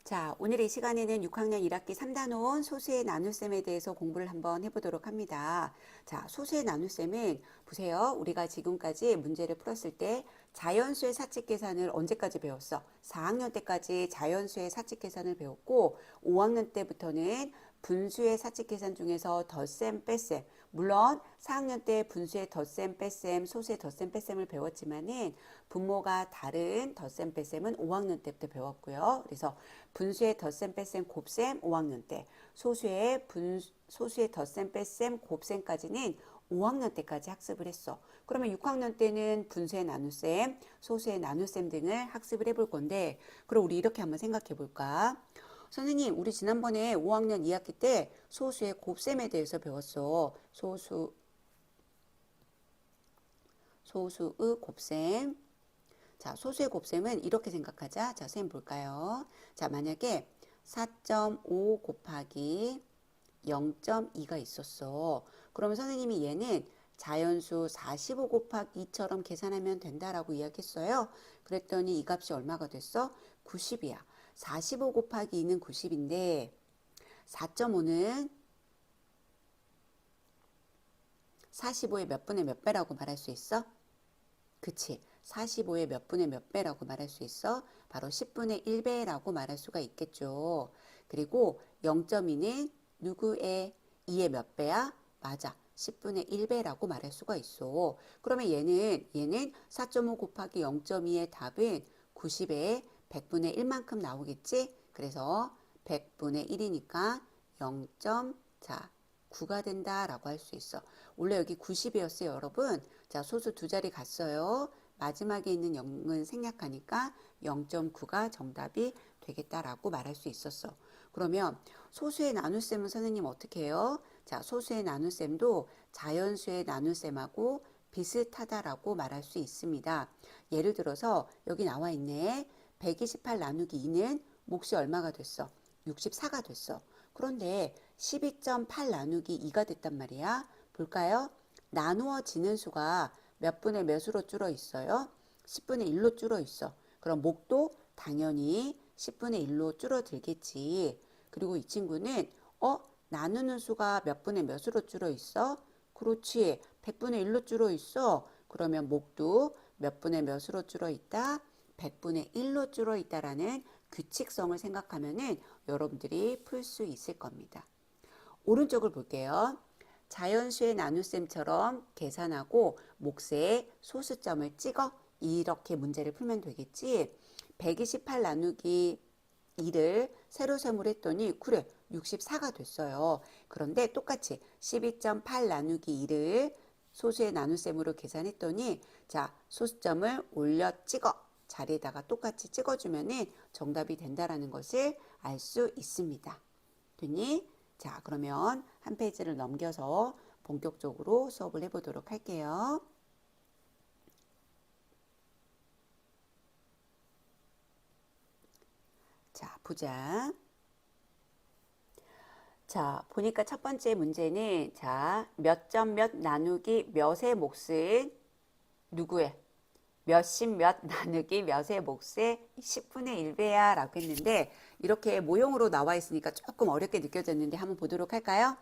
자, 오늘 이 시간에는 6학년 1학기 3단원 소수의 나눗셈에 대해서 공부를 한번 해보도록 합니다. 자, 소수의 나눗셈은 보세요. 우리가 지금까지 문제를 풀었을 때 자연수의 사칙 계산을 언제까지 배웠어? 4학년 때까지 자연수의 사칙 계산을 배웠고 5학년 때부터는 분수의 사칙 계산 중에서 덧셈, 뺄셈, 물론 4학년 때 분수의 덧셈, 뺄셈, 소수의 덧셈, 뺄셈을 배웠지만은 분모가 다른 덧셈, 뺄셈은 5학년 때부터 배웠고요. 그래서 분수의 덧셈, 뺄셈, 곱셈 5학년 때, 소수의 덧셈, 뺄셈, 곱셈까지는 5학년 때까지 학습을 했어. 그러면 6학년 때는 분수의 나눗셈, 소수의 나눗셈 등을 학습을 해볼 건데, 그럼 우리 이렇게 한번 생각해 볼까? 선생님, 우리 지난번에 5학년 2학기 때 소수의 곱셈에 대해서 배웠어. 소수의 곱셈. 자, 소수의 곱셈은 이렇게 생각하자. 자, 선생님 볼까요? 자, 만약에 4.5 곱하기 0.2가 있었어. 그러면 선생님이 얘는 자연수 45 곱하기 2처럼 계산하면 된다라고 이야기했어요. 그랬더니 이 값이 얼마가 됐어? 90이야. 45 곱하기 2는 90인데 4.5는 45의 몇 분의 몇 배라고 말할 수 있어? 그치. 45의 몇 분의 몇 배라고 말할 수 있어? 바로 10분의 1배라고 말할 수가 있겠죠. 그리고 0.2는 누구의 2의 몇 배야? 맞아. 10분의 1배라고 말할 수가 있어. 그러면 얘는 4.5 곱하기 0.2의 답은 90에 100분의 1만큼 나오겠지? 그래서 100분의 1이니까 0.9가 된다라고 할 수 있어. 원래 여기 90이었어요, 여러분. 자, 소수 두 자리 갔어요. 마지막에 있는 0은 생략하니까 0.9가 정답이 되겠다라고 말할 수 있었어. 그러면 소수의 나눗셈은 선생님 어떻게 해요? 자, 소수의 나눗셈도 자연수의 나눗셈하고 비슷하다라고 말할 수 있습니다. 예를 들어서 여기 나와 있네. 128 나누기 2는 몫이 얼마가 됐어? 64가 됐어. 그런데 12.8 나누기 2가 됐단 말이야. 볼까요? 나누어지는 수가 몇 분의 몇으로 줄어 있어요? 10분의 1로 줄어 있어. 그럼 몫도 당연히 10분의 1로 줄어들겠지. 그리고 이 친구는 나누는 수가 몇 분의 몇으로 줄어 있어? 그렇지. 100분의 1로 줄어 있어. 그러면 몫도 몇 분의 몇으로 줄어 있다? 100분의 1로 줄어 있다라는 규칙성을 생각하면은 여러분들이 풀 수 있을 겁니다. 오른쪽을 볼게요. 자연수의 나눗셈처럼 계산하고 몫에 소수점을 찍어 이렇게 문제를 풀면 되겠지. 128 나누기 2를 세로셈을 했더니 그래 64가 됐어요. 그런데 똑같이 12.8 나누기 2를 소수의 나눗셈으로 계산했더니 자, 소수점을 올려 찍어 자리에다가 똑같이 찍어주면은 정답이 된다라는 것을 알 수 있습니다. 됐니? 자, 그러면 한 페이지를 넘겨서 본격적으로 수업을 해보도록 할게요. 자, 보자. 자, 보니까 첫 번째 문제는 자, 몇 점 몇 나누기 몇의 몫은 누구의? 몇십 몇 나누기 몇의 몫의 10분의 1배야 라고 했는데 이렇게 모형으로 나와 있으니까 조금 어렵게 느껴졌는데 한번 보도록 할까요?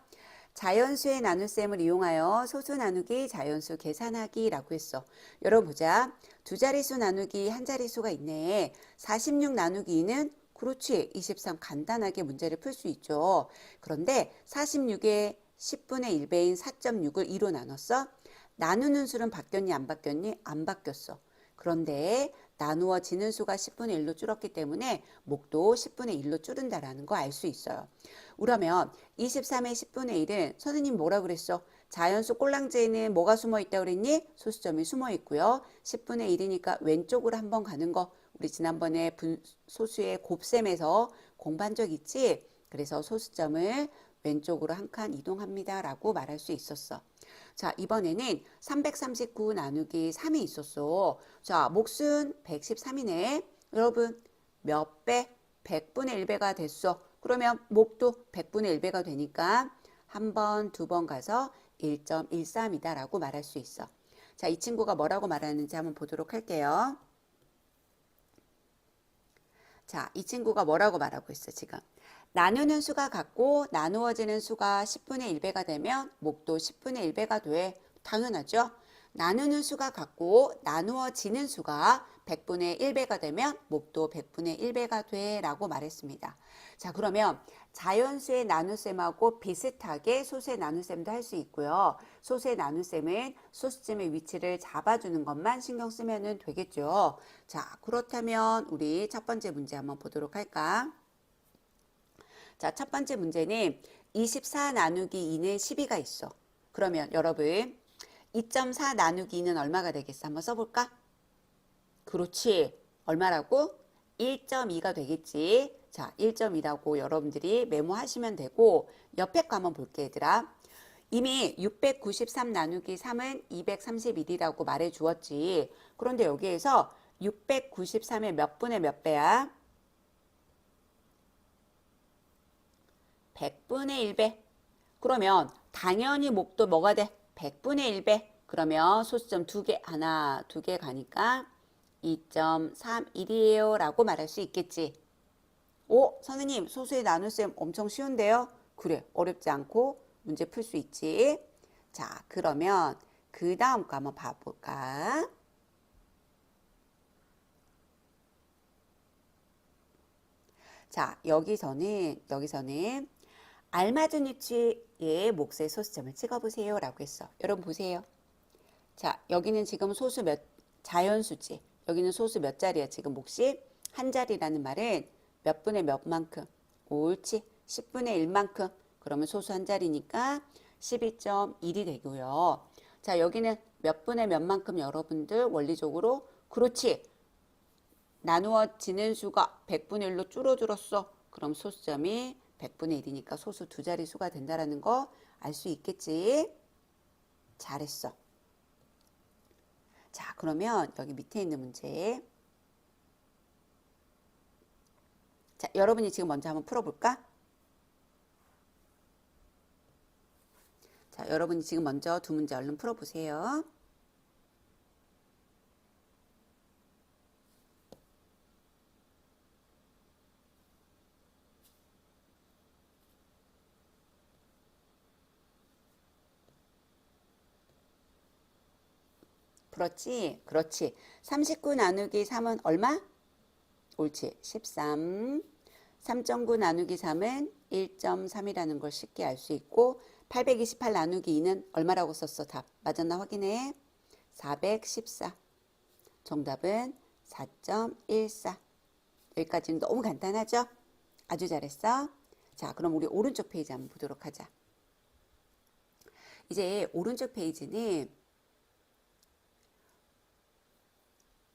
자연수의 나눗셈을 이용하여 소수 나누기 자연수 계산하기 라고 했어. 여러분 보자. 두 자릿수 나누기 한 자릿수가 있네. 46 나누기 2는 그렇지. 23 간단하게 문제를 풀 수 있죠. 그런데 46의 10분의 1배인 4.6을 2로 나눴어. 나누는 수는 바뀌었니 안 바뀌었니? 안 바뀌었어. 그런데 나누어지는 수가 10분의 1로 줄었기 때문에 몫도 10분의 1로 줄은다라는 거 알 수 있어요. 그러면 23의 10분의 1은 선생님 뭐라 그랬어? 자연수 꼴랑지에는 뭐가 숨어 있다고 그랬니? 소수점이 숨어 있고요. 10분의 1이니까 왼쪽으로 한번 가는 거 우리 지난번에 소수의 곱셈에서 공부한 적 있지? 그래서 소수점을 왼쪽으로 한 칸 이동합니다 라고 말할 수 있었어. 자, 이번에는 339 나누기 3이 있었어. 자, 몫은 113이네. 여러분, 몇 배? 100분의 1배가 됐어. 그러면 몫도 100분의 1배가 되니까 한 번, 두 번 가서 1.13이다 라고 말할 수 있어. 자, 이 친구가 뭐라고 말하는지 한번 보도록 할게요. 자, 이 친구가 뭐라고 말하고 있어, 지금? 나누는 수가 같고 나누어지는 수가 10분의 1배가 되면 목도 10분의 1배가 돼. 당연하죠? 나누는 수가 같고 나누어지는 수가 100분의 1배가 되면 목도 100분의 1배가 돼 라고 말했습니다. 자, 그러면 자연수의 나눗셈하고 비슷하게 소수의 나눗셈도 할 수 있고요. 소수의 나눗셈은 소수점의 위치를 잡아주는 것만 신경 쓰면 되겠죠. 자, 그렇다면 우리 첫 번째 문제 한번 보도록 할까? 자, 첫 번째 문제는 24 나누기 2는 12가 있어. 그러면 여러분 2.4 나누기 2는 얼마가 되겠어? 한번 써볼까? 그렇지. 얼마라고? 1.2가 되겠지. 자, 1.2라고 여러분들이 메모하시면 되고 옆에 거 한번 볼게 얘들아. 이미 693 나누기 3은 231이라고 말해 주었지. 그런데 여기에서 693의 몇 분의 몇 배야? 100분의 1배. 그러면 당연히 목도 뭐가 돼? 100분의 1배. 그러면 소수점 두 개, 하나, 두 개 가니까 2.31이에요 라고 말할 수 있겠지. 오, 선생님 소수의 나눗셈 엄청 쉬운데요? 그래, 어렵지 않고 문제 풀 수 있지. 자, 그러면 그 다음 거 한번 봐볼까? 자, 여기서는 알맞은 위치에 몫의 소수점을 찍어보세요 라고 했어. 여러분 보세요. 자, 여기는 지금 소수 자연수지. 여기는 소수 몇 자리야? 지금 몫이 한 자리라는 말은 몇 분의 몇만큼? 옳지. 10분의 1만큼. 그러면 소수 한 자리니까 12.1이 되고요. 자, 여기는 몇 분의 몇만큼 여러분들 원리적으로 그렇지. 나누어지는 수가 100분의 1로 줄어들었어. 그럼 소수점이 100분의 1이니까 소수 두 자리 수가 된다는 거 알 수 있겠지? 잘했어. 자, 그러면 여기 밑에 있는 문제. 자, 여러분이 지금 먼저 한번 풀어볼까? 자, 여러분이 지금 먼저 두 문제 얼른 풀어보세요. 그렇지, 그렇지. 39 나누기 3은 얼마? 옳지, 13. 3.9 나누기 3은 1.3이라는 걸 쉽게 알 수 있고 828 나누기 2는 얼마라고 썼어? 답 맞았나 확인해. 414. 정답은 4.14. 여기까지는 너무 간단하죠? 아주 잘했어. 자, 그럼 우리 오른쪽 페이지 한번 보도록 하자. 이제 오른쪽 페이지는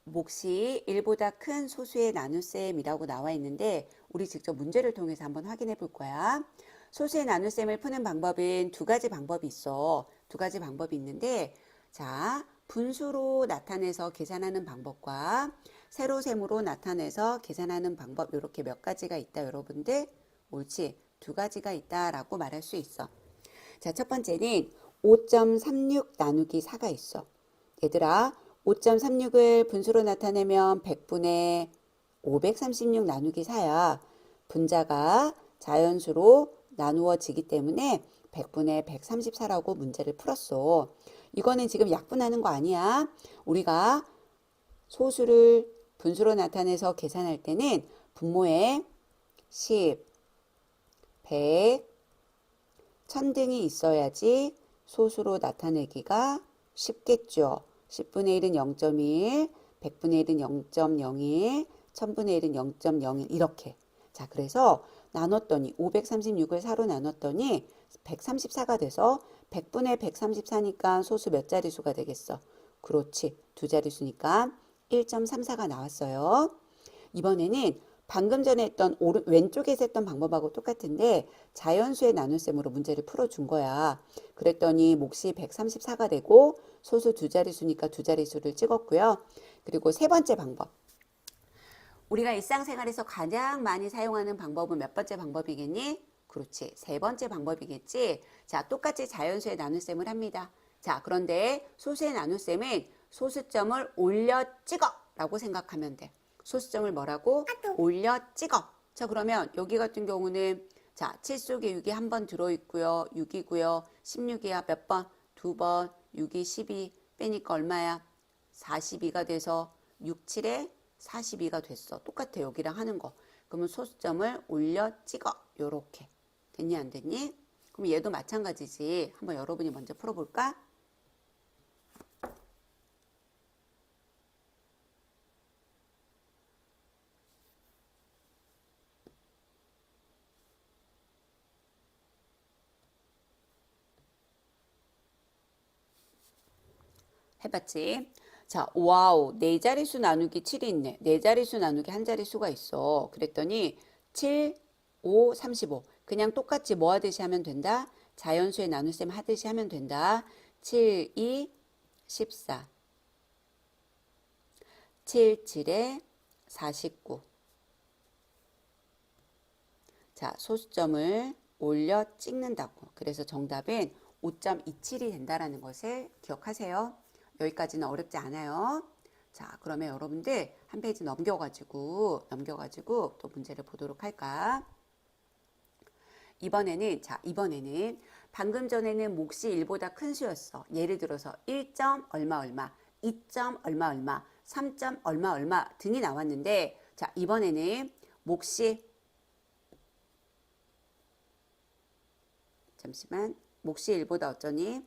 몫이 1보다 큰 소수의 나눗셈이라고 나와 있는데 우리 직접 문제를 통해서 한번 확인해 볼 거야. 소수의 나눗셈을 푸는 방법은 두 가지 방법이 있어. 두 가지 방법이 있는데 자, 분수로 나타내서 계산하는 방법과 세로셈으로 나타내서 계산하는 방법 이렇게 몇 가지가 있다 여러분들. 옳지. 두 가지가 있다라고 말할 수 있어. 자, 첫 번째는 5.36 나누기 4가 있어. 얘들아 5.36을 분수로 나타내면 100분의 536 나누기 4야. 분자가 자연수로 나누어지기 때문에 100분의 134라고 문제를 풀었어. 이거는 지금 약분하는 거 아니야. 우리가 소수를 분수로 나타내서 계산할 때는 분모에 10, 100, 1000 등이 있어야지 소수로 나타내기가 쉽겠죠. 10분의 1은 0.1, 100분의 1은 0.01, 1000분의 1은 0.01 이렇게. 자, 그래서 나눴더니 536을 4로 나눴더니 134가 돼서 100분의 134니까 소수 몇 자릿수가 되겠어? 그렇지. 두 자릿수니까 1.34가 나왔어요. 이번에는 방금 전에 했던 왼쪽에서 했던 방법하고 똑같은데 자연수의 나눗셈으로 문제를 풀어준 거야. 그랬더니 몫이 134가 되고 소수 두 자릿수니까 두 자릿수를 찍었고요. 그리고 세 번째 방법. 우리가 일상생활에서 가장 많이 사용하는 방법은 몇 번째 방법이겠니? 그렇지. 세 번째 방법이겠지. 자, 똑같이 자연수의 나눗셈을 합니다. 자, 그런데 소수의 나눗셈은 소수점을 올려 찍어 라고 생각하면 돼. 소수점을 뭐라고? 올려 찍어. 자, 그러면 여기 같은 경우는 자, 7 속에 6이 한 번 들어있고요. 6이고요. 16이야. 몇 번? 두 번. 6이 12 빼니까 얼마야? 42가 돼서 6, 7에 42가 됐어. 똑같아. 여기랑 하는 거. 그러면 소수점을 올려 찍어. 요렇게. 됐니 안 됐니? 그럼 얘도 마찬가지지. 한번 여러분이 먼저 풀어볼까? 해봤지? 자, 와우, 네 자릿수 나누기 7이 있네. 네 자릿수 나누기 한 자릿수가 있어. 그랬더니 7, 5, 35. 그냥 똑같이 뭐 하듯이 하면 된다? 자연수의 나눗셈 하듯이 하면 된다. 7, 2, 14. 7, 7에 49. 자, 소수점을 올려 찍는다고. 그래서 정답은 5.27이 된다라는 것을 기억하세요. 여기까지는 어렵지 않아요. 자, 그러면 여러분들 한 페이지 넘겨가지고 또 문제를 보도록 할까? 이번에는 방금 전에는 몫이 1보다 큰 수였어. 예를 들어서 1점 얼마 얼마, 2점 얼마 얼마, 3점 얼마 얼마 등이 나왔는데, 자, 이번에는 몫이 잠시만, 몫이 1보다 어쩌니?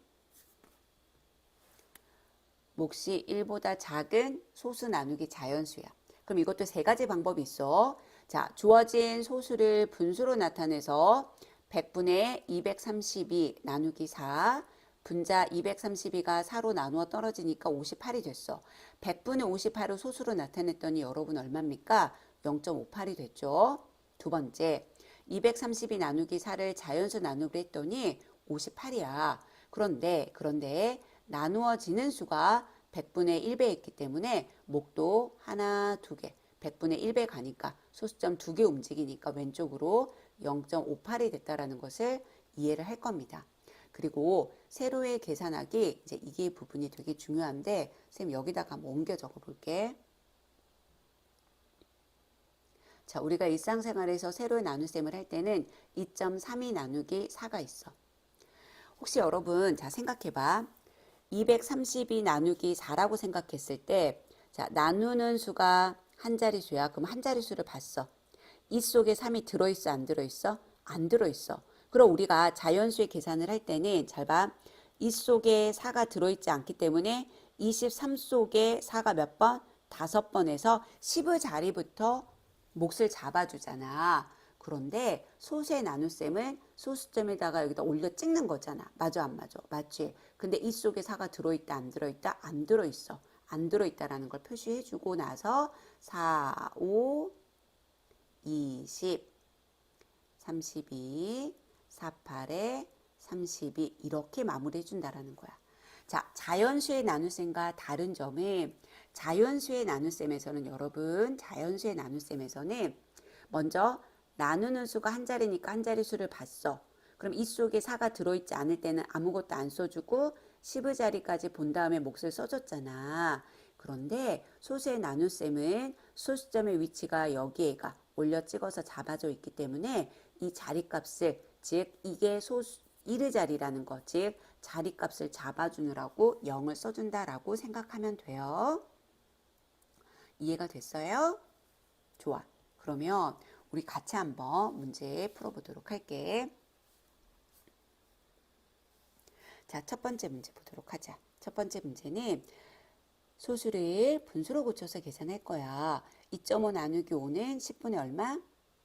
몫이 1보다 작은 소수 나누기 자연수야. 그럼 이것도 세 가지 방법이 있어. 자, 주어진 소수를 분수로 나타내서 100분의 232 나누기 4, 분자 232가 4로 나누어 떨어지니까 58이 됐어. 100분의 58을 소수로 나타냈더니 여러분 얼마입니까? 0.58이 됐죠. 두 번째, 232 나누기 4를 자연수 나누기로 했더니 58이야. 그런데 나누어지는 수가 100분의 1배 있기 때문에 목도 하나, 두 개, 100분의 1배 가니까 소수점 두 개 움직이니까 왼쪽으로 0.58이 됐다라는 것을 이해를 할 겁니다. 그리고 세로의 계산하기, 이제 이게 부분이 되게 중요한데 선생님 여기다가 한번 옮겨 적어 볼게. 자, 우리가 일상생활에서 세로의 나눗셈을 할 때는 2.32 나누기 4가 있어. 혹시 여러분 자 생각해봐. 232 나누기 4라고 생각했을 때, 자, 나누는 수가 한 자릿수야. 그럼 한 자릿수를 봤어. 이 속에 3이 들어있어, 안 들어있어? 안 들어있어. 그럼 우리가 자연수의 계산을 할 때는 잘 봐. 이 속에 4가 들어있지 않기 때문에 23 속에 4가 몇 번? 5번에서 10의 자리부터 몫을 잡아주잖아. 그런데 소수의 나눗셈은 소수점에다가 여기다 올려 찍는 거잖아. 맞아, 안 맞아? 맞지? 근데 이 속에 4가 들어있다, 안 들어있다? 안 들어있어. 안 들어있다라는 걸 표시해주고 나서 4, 5, 20, 32, 48에 32 이렇게 마무리해준다라는 거야. 자, 자연수의 나눗셈과 다른 점은 자연수의 나눗셈에서는 여러분, 자연수의 나눗셈에서는 먼저 나누는 수가 한 자리니까 한 자릿수를 봤어. 그럼 이 속에 4가 들어있지 않을 때는 아무것도 안 써주고 10의 자리까지 본 다음에 몫을 써줬잖아. 그런데 소수의 나눗셈은 소수점의 위치가 여기에가 올려 찍어서 잡아져 있기 때문에 이 자리값을, 즉 이게 소수 1의 자리라는 거, 즉 자리값을 잡아주느라고 0을 써준다라고 생각하면 돼요. 이해가 됐어요? 좋아. 그러면 우리 같이 한번 문제 풀어보도록 할게. 자, 첫 번째 문제 보도록 하자. 첫 번째 문제는 소수를 분수로 고쳐서 계산할 거야. 2.5 나누기 5는 10분의 얼마?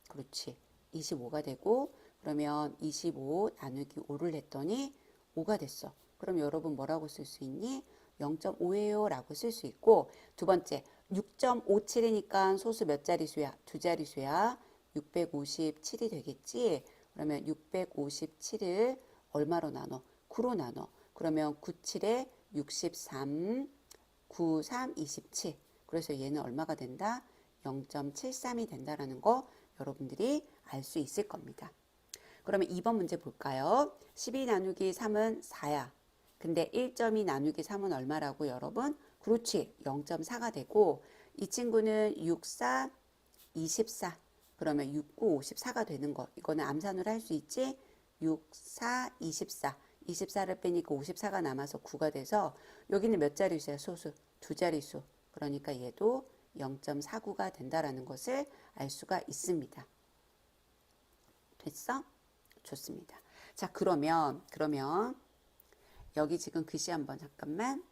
그렇지. 25가 되고, 그러면 25 나누기 5를 했더니 5가 됐어. 그럼 여러분 뭐라고 쓸 수 있니? 0.5예요 라고 쓸 수 있고, 두 번째 6.57이니까 소수 몇 자리수야? 두 자리수야. 657이 되겠지? 그러면 657을 얼마로 나눠? 9로 나눠. 그러면 97에 63, 93, 27. 그래서 얘는 얼마가 된다? 0.73이 된다라는 거 여러분들이 알 수 있을 겁니다. 그러면 2번 문제 볼까요? 12 나누기 3은 4야. 근데 1.2 나누기 3은 얼마라고 여러분? 그렇지. 0.4가 되고 이 친구는 6, 4, 24. 그러면 6, 9, 54가 되는 거. 이거는 암산으로 할 수 있지? 6, 4, 24. 24를 빼니까 54가 남아서 9가 돼서 여기는 몇 자릿수야? 소수. 두 자릿수. 그러니까 얘도 0.49가 된다라는 것을 알 수가 있습니다. 됐어? 좋습니다. 자, 그러면 여기 지금 글씨 한번 잠깐만.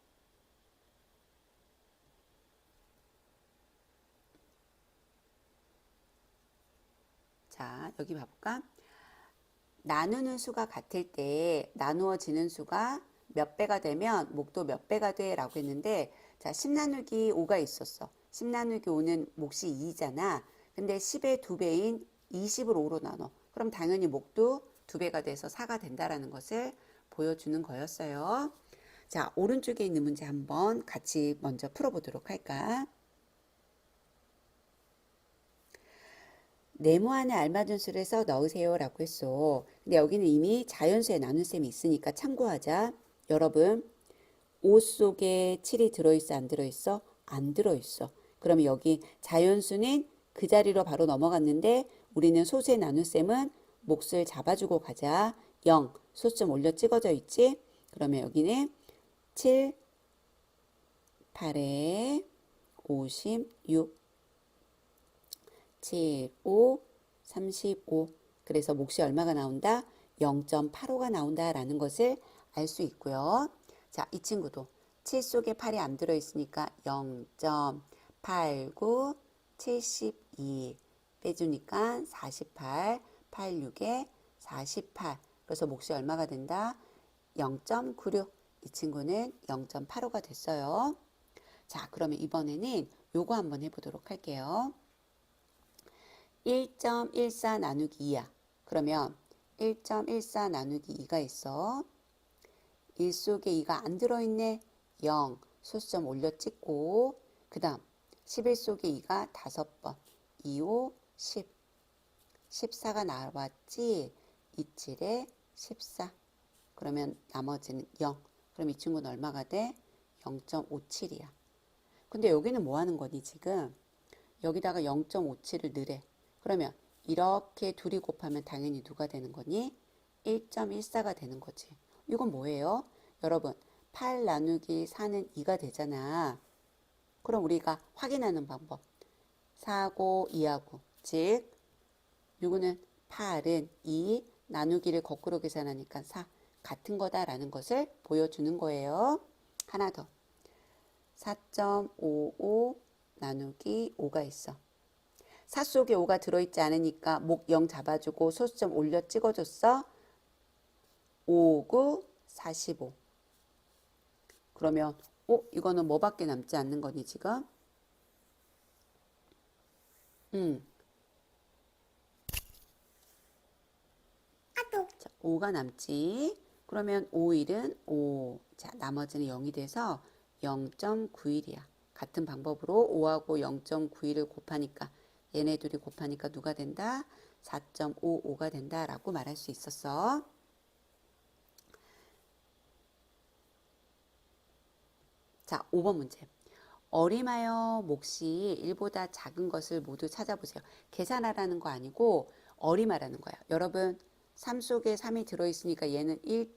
자, 여기 봐볼까? 나누는 수가 같을 때 나누어지는 수가 몇 배가 되면 목도 몇 배가 돼 라고 했는데, 자, 10 나누기 5가 있었어. 10 나누기 5는 몫이 2잖아. 근데 10의 2배인 20을 5로 나눠. 그럼 당연히 목도 2배가 돼서 4가 된다라는 것을 보여주는 거였어요. 자, 오른쪽에 있는 문제 한번 같이 먼저 풀어보도록 할까? 네모안에 알맞은 수를 써 넣으세요 라고 했어. 근데 여기는 이미 자연수의 나눗셈이 있으니까 참고하자. 여러분, 5 속에 7이 들어있어 안 들어있어? 안 들어있어. 그러면 여기 자연수는 그 자리로 바로 넘어갔는데 우리는 소수의 나눗셈은 몫을 잡아주고 가자. 0, 소점 올려 찍어져 있지? 그러면 여기는 7, 8에 56, 7, 5, 35. 그래서 몫이 얼마가 나온다? 0.85가 나온다라는 것을 알 수 있고요. 자, 이 친구도 7 속에 8이 안 들어있으니까 0.89, 72 빼주니까 48, 86에 48. 그래서 몫이 얼마가 된다? 0.96. 이 친구는 0.85가 됐어요. 자, 그러면 이번에는 요거 한번 해보도록 할게요. 1.14 나누기 2야. 그러면 1.14 나누기 2가 있어. 1 속에 2가 안 들어있네. 0. 소수점 올려 찍고 그 다음 11 속에 2가 5번. 2, 5, 10. 14가 나왔지. 27에 14. 그러면 나머지는 0. 그럼 이 친구는 얼마가 돼? 0.57이야. 근데 여기는 뭐 하는 거니 지금? 여기다가 0.57을 넣으래. 그러면 이렇게 둘이 곱하면 당연히 누가 되는 거니? 1.14가 되는 거지. 이건 뭐예요? 여러분, 8 나누기 4는 2가 되잖아. 그럼 우리가 확인하는 방법. 4고 2하고, 즉 이거는 8은 2 나누기를 거꾸로 계산하니까 4 같은 거다라는 것을 보여주는 거예요. 하나 더. 4.55 나누기 5가 있어. 4 속에 5가 들어있지 않으니까 목 0 잡아주고 소수점 올려 찍어줬어. 5, 9, 45. 그러면 이거는 뭐밖에 남지 않는 거니 지금? 자, 5가 남지. 그러면 5일은 5. 자, 나머지는 0이 돼서 0.91이야. 같은 방법으로 5하고 0.91을 곱하니까 얘네 둘이 곱하니까 누가 된다? 4.55가 된다라고 말할 수 있었어. 자, 5번 문제. 어림하여 몫이 1보다 작은 것을 모두 찾아보세요. 계산하라는 거 아니고 어림하라는 거야. 여러분, 3 속에 3이 들어있으니까 얘는 1.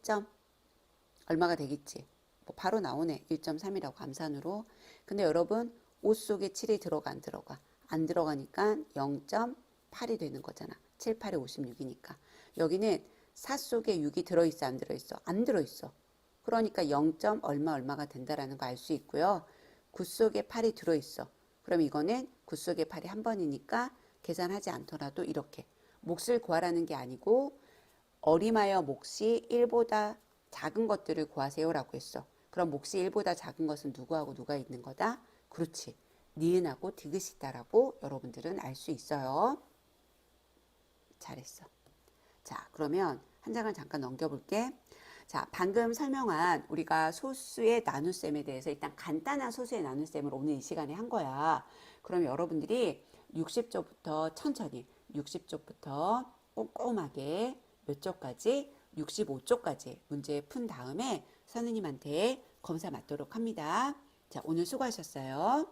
얼마가 되겠지? 뭐 바로 나오네. 1.3이라고 암산으로. 근데 여러분, 5 속에 7이 들어가 안 들어가? 안 들어가니까 0.8이 되는 거잖아. 7, 8에 56이니까. 여기는 4 속에 6이 들어있어 안 들어있어? 안 들어있어. 그러니까 0. 얼마가 된다라는 거 알 수 있고요. 9 속에 8이 들어있어. 그럼 이거는 9 속에 8이 한 번이니까 계산하지 않더라도 이렇게 몫을 구하라는 게 아니고 어림하여 몫이 1보다 작은 것들을 구하세요라고 했어. 그럼 몫이 1보다 작은 것은 누구하고 누가 있는 거다? 그렇지. 니은하고 디귿이 있다라고 여러분들은 알 수 있어요. 잘했어. 자, 그러면 한 장을 잠깐 넘겨볼게. 자, 방금 설명한 우리가 소수의 나눗셈에 대해서 일단 간단한 소수의 나눗셈을 오늘 이 시간에 한 거야. 그럼 여러분들이 60쪽부터 천천히 60쪽부터 꼼꼼하게 몇 쪽까지? 65쪽까지 문제 푼 다음에 선생님한테 검사 받도록 합니다. 자, 오늘 수고하셨어요.